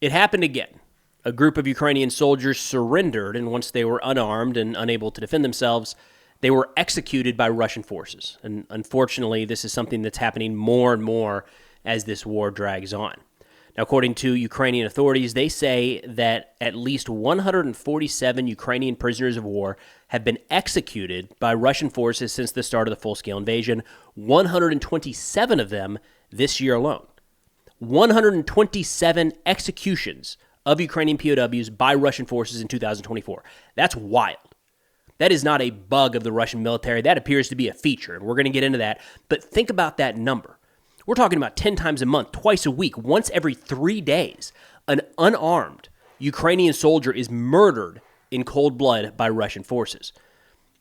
It happened again. A group of Ukrainian soldiers surrendered, and once they were unarmed and unable to defend themselves, they were executed by Russian forces. And unfortunately, this is something that's happening more and more as this war drags on. Now, according to Ukrainian authorities, they say that at least 147 Ukrainian prisoners of war have been executed by Russian forces since the start of the full-scale invasion, 127 of them this year alone. 127 executions of Ukrainian POWs by Russian forces in 2024. That's wild. That is not a bug of the Russian military. That appears to be a feature, and we're going to get into that. But think about that number. We're talking about 10 times a month, twice a week, once every 3 days. An unarmed Ukrainian soldier is murdered in cold blood by Russian forces.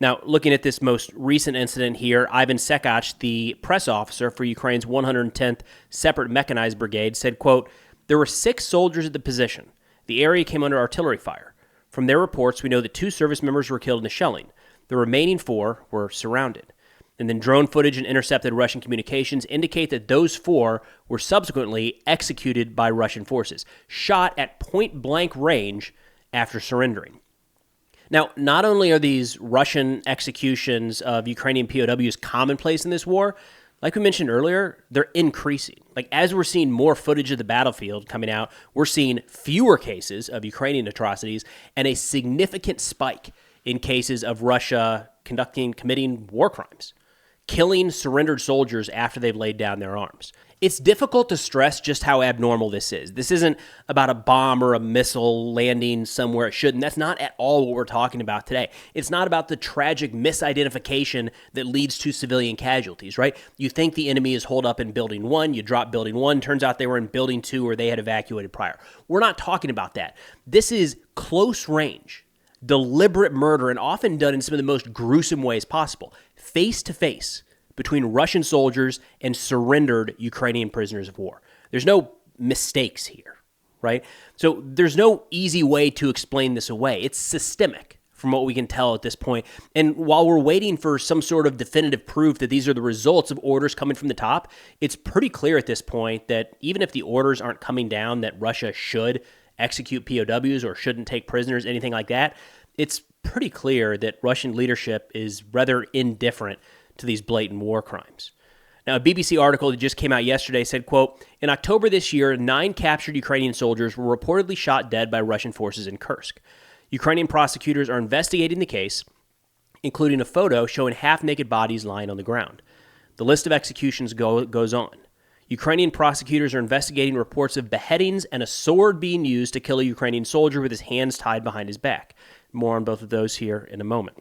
Now, looking at this most recent incident here, Ivan Sekach, the press officer for Ukraine's 110th Separate Mechanized Brigade, said, quote, "There were 6 soldiers at the position. The area came under artillery fire. From their reports, we know that 2 service members were killed in the shelling. The remaining 4 were surrounded." And then drone footage and intercepted Russian communications indicate that those 4 were subsequently executed by Russian forces, shot at point-blank range after surrendering. Now, not only are these Russian executions of Ukrainian POWs commonplace in this war, like we mentioned earlier, they're increasing. Like, as we're seeing more footage of the battlefield coming out, we're seeing fewer cases of Ukrainian atrocities and a significant spike in cases of Russia committing war crimes, killing surrendered soldiers after they've laid down their arms. It's difficult to stress just how abnormal this is. This isn't about a bomb or a missile landing somewhere it shouldn't. That's not at all what we're talking about today. It's not about the tragic misidentification that leads to civilian casualties, right? You think the enemy is holed up in Building 1, you drop Building 1, turns out they were in Building 2 or they had evacuated prior. We're not talking about that. This is close range, deliberate murder, and often done in some of the most gruesome ways possible, face to face, between Russian soldiers and surrendered Ukrainian prisoners of war. There's no mistakes here, right? So there's no easy way to explain this away. It's systemic from what we can tell at this point. And while we're waiting for some sort of definitive proof that these are the results of orders coming from the top, it's pretty clear at this point that even if the orders aren't coming down that Russia should execute POWs or shouldn't take prisoners, anything like that, it's pretty clear that Russian leadership is rather indifferent to these blatant war crimes. Now, a BBC article that just came out yesterday said, quote, "In October this year, 9 captured Ukrainian soldiers were reportedly shot dead by Russian forces in Kursk. Ukrainian prosecutors are investigating the case, including a photo showing half-naked bodies lying on the ground. The list of executions goes on. Ukrainian prosecutors are investigating reports of beheadings and a sword being used to kill a Ukrainian soldier with his hands tied behind his back. More on both of those here in a moment.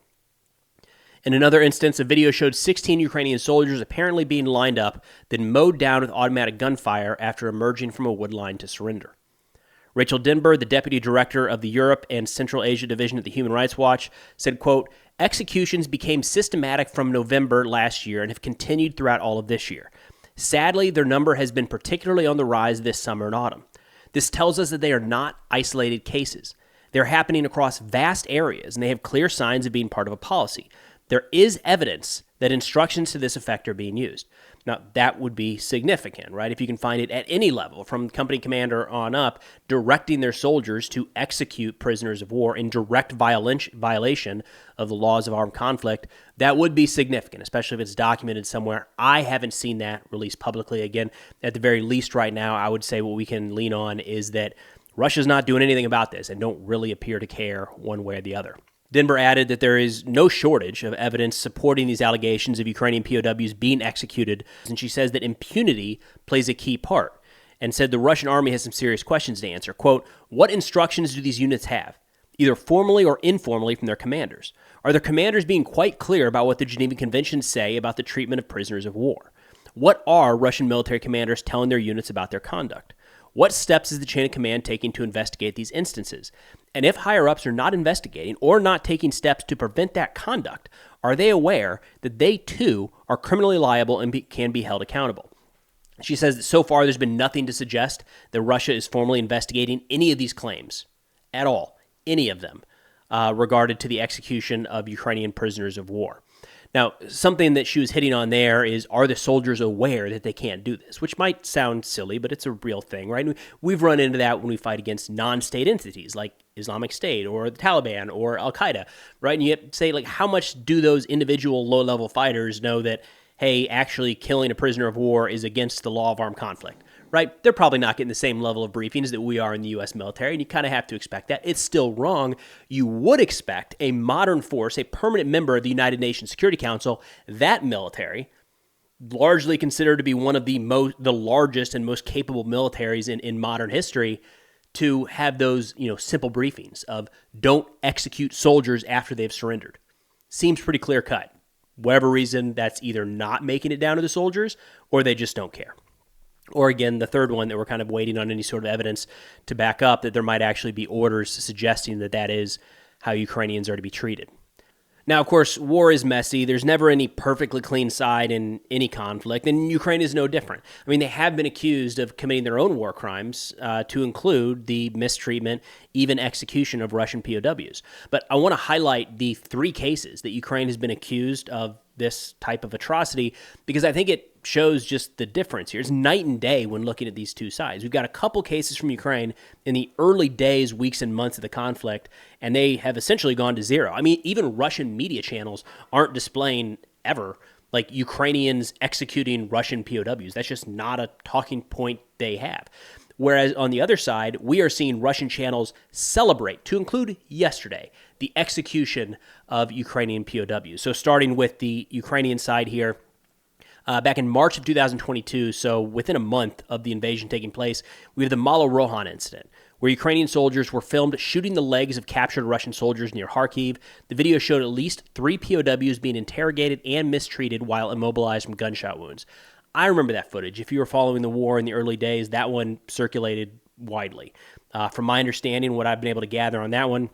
In another instance, a video showed 16 Ukrainian soldiers apparently being lined up, then mowed down with automatic gunfire after emerging from a wood line to surrender." Rachel Denber, the deputy director of the Europe and Central Asia division at the Human Rights Watch, said, quote, "Executions became systematic from November last year and have continued throughout all of this year. Sadly, their number has been particularly on the rise this summer and autumn. This tells us that they are not isolated cases. They're happening across vast areas, and they have clear signs of being part of a policy. There is evidence that instructions to this effect are being used." Now, that would be significant, right? If you can find it at any level, from company commander on up, directing their soldiers to execute prisoners of war in direct violation of the laws of armed conflict, that would be significant, especially if it's documented somewhere. I haven't seen that released publicly. Again, at the very least right now, I would say what we can lean on is that Russia's not doing anything about this and don't really appear to care one way or the other. Denver added that there is no shortage of evidence supporting these allegations of Ukrainian POWs being executed, and she says that impunity plays a key part, and said the Russian army has some serious questions to answer. Quote, "What instructions do these units have, either formally or informally, from their commanders? Are their commanders being quite clear about what the Geneva Conventions say about the treatment of prisoners of war? What are Russian military commanders telling their units about their conduct? What steps is the chain of command taking to investigate these instances? And if higher-ups are not investigating or not taking steps to prevent that conduct, are they aware that they, too, are criminally liable and can be held accountable?" She says that so far there's been nothing to suggest that Russia is formally investigating any of these claims at all, any of them, regarded to the execution of Ukrainian prisoners of war. Now, something that she was hitting on there is, are the soldiers aware that they can't do this? Which might sound silly, but it's a real thing, right? We've run into that when we fight against non-state entities like Islamic State or the Taliban or Al-Qaeda, right? And you have to say, like, how much do those individual low-level fighters know that, hey, actually killing a prisoner of war is against the law of armed conflict, right? They're probably not getting the same level of briefings that we are in the U.S. military, and you kind of have to expect that. It's still wrong. You would expect a modern force, a permanent member of the United Nations Security Council, that military, largely considered to be one of the largest and most capable militaries in modern history, to have those, simple briefings of don't execute soldiers after they've surrendered. Seems pretty clear cut. Whatever reason, that's either not making it down to the soldiers or they just don't care. Or again, the third one that we're kind of waiting on any sort of evidence to back up that there might actually be orders suggesting that that is how Ukrainians are to be treated. Now, of course, war is messy. There's never any perfectly clean side in any conflict, and Ukraine is no different. I mean, they have been accused of committing their own war crimes, to include the mistreatment, even execution of Russian POWs. But I want to highlight the 3 cases that Ukraine has been accused of this type of atrocity, because I think it shows just the difference here. It's night and day when looking at these two sides. We've got a couple cases from Ukraine in the early days, weeks, and months of the conflict, and they have essentially gone to zero. I mean, even Russian media channels aren't displaying ever like Ukrainians executing Russian POWs. That's just not a talking point they have. Whereas on the other side, we are seeing Russian channels celebrate, to include yesterday, the execution of Ukrainian POWs. So starting with the Ukrainian side here, back in March of 2022, so within a month of the invasion taking place, we have the Malo-Rohan incident, where Ukrainian soldiers were filmed shooting the legs of captured Russian soldiers near Kharkiv. The video showed at least 3 POWs being interrogated and mistreated while immobilized from gunshot wounds. I remember that footage. If you were following the war in the early days, that one circulated widely. From my understanding, what I've been able to gather on that one,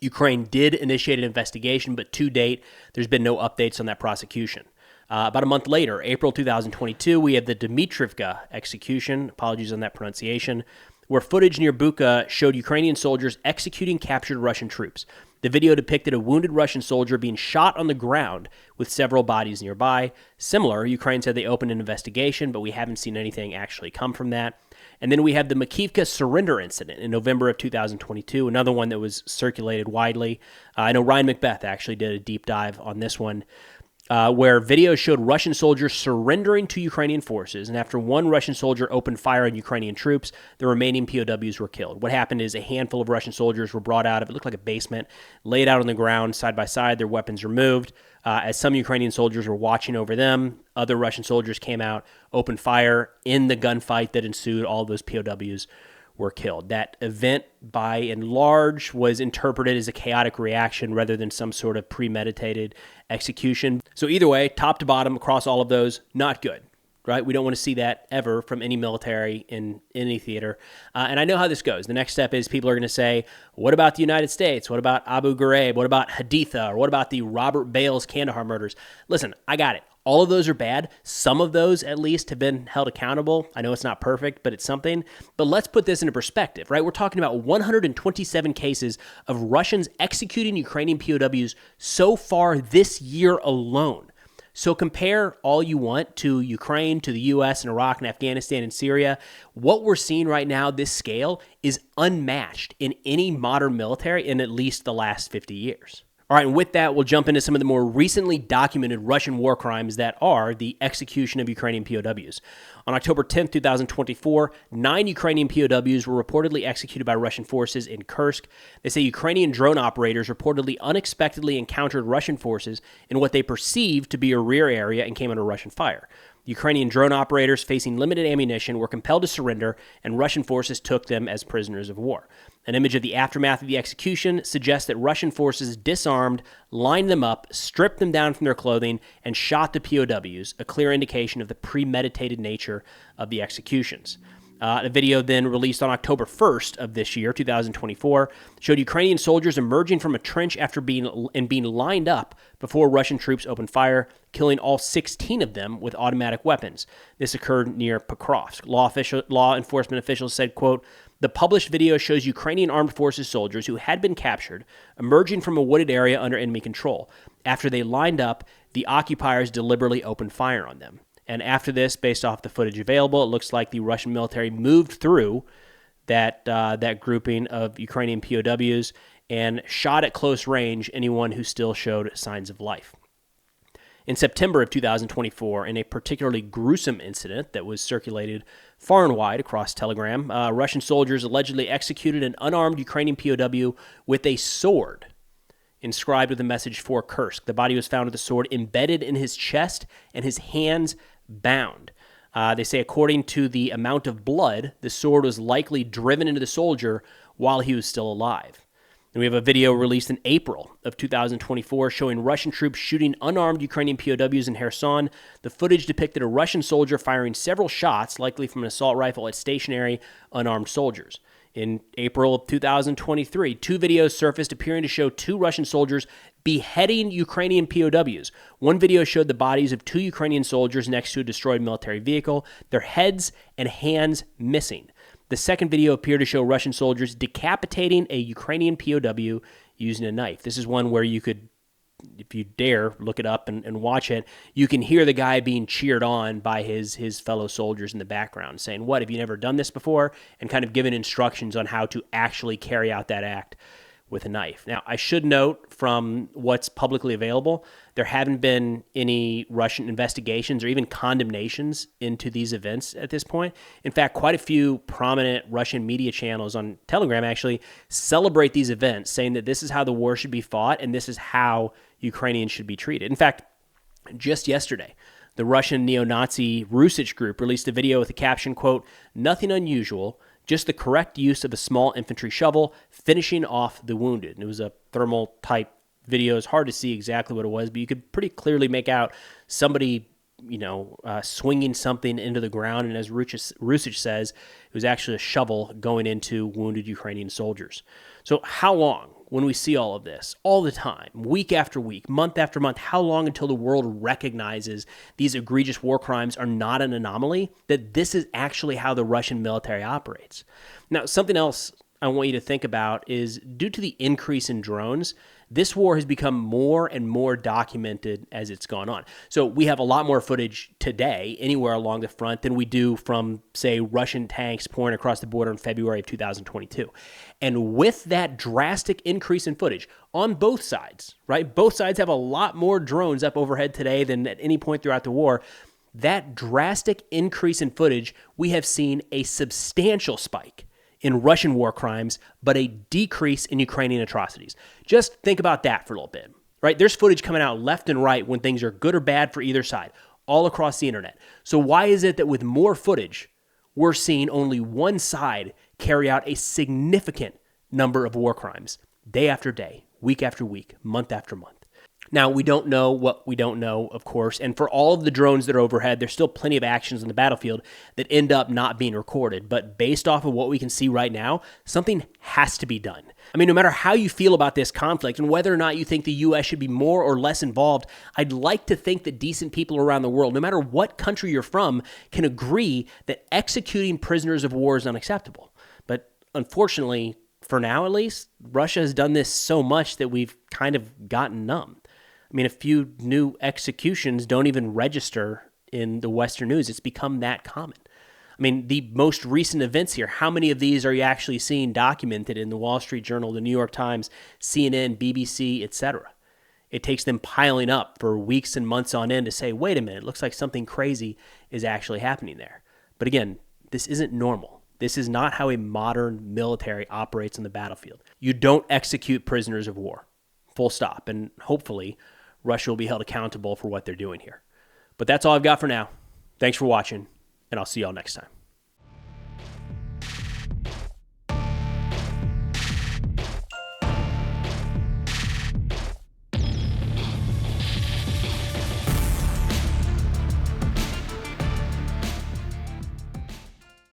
Ukraine did initiate an investigation, but to date, there's been no updates on that prosecution. About a month later, April 2022, we have the Dmitrivka execution, apologies on that pronunciation, where footage near Bucha showed Ukrainian soldiers executing captured Russian troops. The video depicted a wounded Russian soldier being shot on the ground with several bodies nearby. Similar, Ukraine said they opened an investigation, but we haven't seen anything actually come from that. And then we have the Makivka surrender incident in November of 2022, another one that was circulated widely. I know Ryan Macbeth actually did a deep dive on this one, where videos showed Russian soldiers surrendering to Ukrainian forces, and after one Russian soldier opened fire on Ukrainian troops, the remaining POWs were killed. What happened is a handful of Russian soldiers were brought out of, it looked like a basement, laid out on the ground side by side, their weapons removed. As some Ukrainian soldiers were watching over them, other Russian soldiers came out, opened fire. In the gunfight that ensued, all of those POWs were killed. That event, by and large, was interpreted as a chaotic reaction rather than some sort of premeditated execution. So either way, top to bottom, across all of those, not good, right? We don't want to see that ever from any military in any theater. And I know how this goes. The next step is people are going to say, what about the United States? What about Abu Ghraib? What about Haditha? Or what about the Robert Bales Kandahar murders? Listen, I got it. All of those are bad. Some of those, at least, have been held accountable. I know it's not perfect, but it's something. But let's put this into perspective, right? We're talking about 127 cases of Russians executing Ukrainian POWs so far this year alone. So compare all you want to Ukraine, to the U.S. and Iraq and Afghanistan and Syria. What we're seeing right now, this scale, is unmatched in any modern military in at least the last 50 years. All right, and with that, we'll jump into some of the more recently documented Russian war crimes that are the execution of Ukrainian POWs. On October 10, 2024, 9 Ukrainian POWs were reportedly executed by Russian forces in Kursk. They say Ukrainian drone operators reportedly unexpectedly encountered Russian forces in what they perceived to be a rear area and came under Russian fire. Ukrainian drone operators facing limited ammunition were compelled to surrender, and Russian forces took them as prisoners of war. An image of the aftermath of the execution suggests that Russian forces disarmed, lined them up, stripped them down from their clothing, and shot the POWs, a clear indication of the premeditated nature of the executions. A video then released on October 1st of this year, 2024, showed Ukrainian soldiers emerging from a trench after being lined up before Russian troops opened fire, killing all 16 of them with automatic weapons. This occurred near Pokrovsk. Law enforcement officials said, quote, The published video shows Ukrainian armed forces soldiers who had been captured emerging from a wooded area under enemy control. After they lined up, the occupiers deliberately opened fire on them. And after this, based off the footage available, it looks like the Russian military moved through that grouping of Ukrainian POWs and shot at close range anyone who still showed signs of life. In September of 2024, in a particularly gruesome incident that was circulated far and wide across Telegram, Russian soldiers allegedly executed an unarmed Ukrainian POW with a sword inscribed with a message for Kursk. The body was found with the sword embedded in his chest and his hands bound. They say according to the amount of blood, the sword was likely driven into the soldier while he was still alive. And we have a video released in April of 2024 showing Russian troops shooting unarmed Ukrainian POWs in Kherson. The footage depicted a Russian soldier firing several shots, likely from an assault rifle, at stationary unarmed soldiers. In April of 2023, two videos surfaced appearing to show two Russian soldiers beheading Ukrainian POWs. One video showed the bodies of two Ukrainian soldiers next to a destroyed military vehicle, their heads and hands missing. The second video appeared to show Russian soldiers decapitating a Ukrainian POW using a knife. This is one where you could, if you dare, look it up and watch it. You can hear the guy being cheered on by his fellow soldiers in the background saying, "What, have you never done this before?" And kind of giving instructions on how to actually carry out that act with a knife. Now, I should note from what's publicly available, there haven't been any Russian investigations or even condemnations into these events at this point. In fact, quite a few prominent Russian media channels on Telegram actually celebrate these events, saying that this is how the war should be fought and this is how Ukrainians should be treated. In fact, just yesterday, the Russian neo-Nazi Rusich group released a video with the caption, quote, "Nothing unusual, just the correct use of a small infantry shovel, finishing off the wounded." And it was a thermal type video. It's hard to see exactly what it was, but you could pretty clearly make out somebody, swinging something into the ground. And as Rusich says, it was actually a shovel going into wounded Ukrainian soldiers. So how long, when we see all of this, all the time, week after week, month after month, how long until the world recognizes these egregious war crimes are not an anomaly, that this is actually how the Russian military operates? Now, something else I want you to think about is due to the increase in drones, this war has become more and more documented as it's gone on. So we have a lot more footage today anywhere along the front than we do from, say, Russian tanks pouring across the border in February of 2022. And with that drastic increase in footage on both sides, right? Both sides have a lot more drones up overhead today than at any point throughout the war. That drastic increase in footage, we have seen a substantial spike in Russian war crimes, but a decrease in Ukrainian atrocities. Just think about that for a little bit, right? There's footage coming out left and right when things are good or bad for either side, all across the internet. So why is it that with more footage, we're seeing only one side carry out a significant number of war crimes, day after day, week after week, month after month? Now, we don't know what we don't know, of course, and for all of the drones that are overhead, there's still plenty of actions on the battlefield that end up not being recorded. But based off of what we can see right now, something has to be done. I mean, no matter how you feel about this conflict and whether or not you think the U.S. should be more or less involved, I'd like to think that decent people around the world, no matter what country you're from, can agree that executing prisoners of war is unacceptable. But unfortunately, for now at least, Russia has done this so much that we've kind of gotten numb. I mean, a few new executions don't even register in the Western news. It's become that common. I mean, the most recent events here, how many of these are you actually seeing documented in the Wall Street Journal, the New York Times, CNN, BBC, etc.? It takes them piling up for weeks and months on end to say, wait a minute, it looks like something crazy is actually happening there. But again, this isn't normal. This is not how a modern military operates on the battlefield. You don't execute prisoners of war. Full stop. And hopefully, Russia will be held accountable for what they're doing here. But that's all I've got for now. Thanks for watching, and I'll see y'all next time.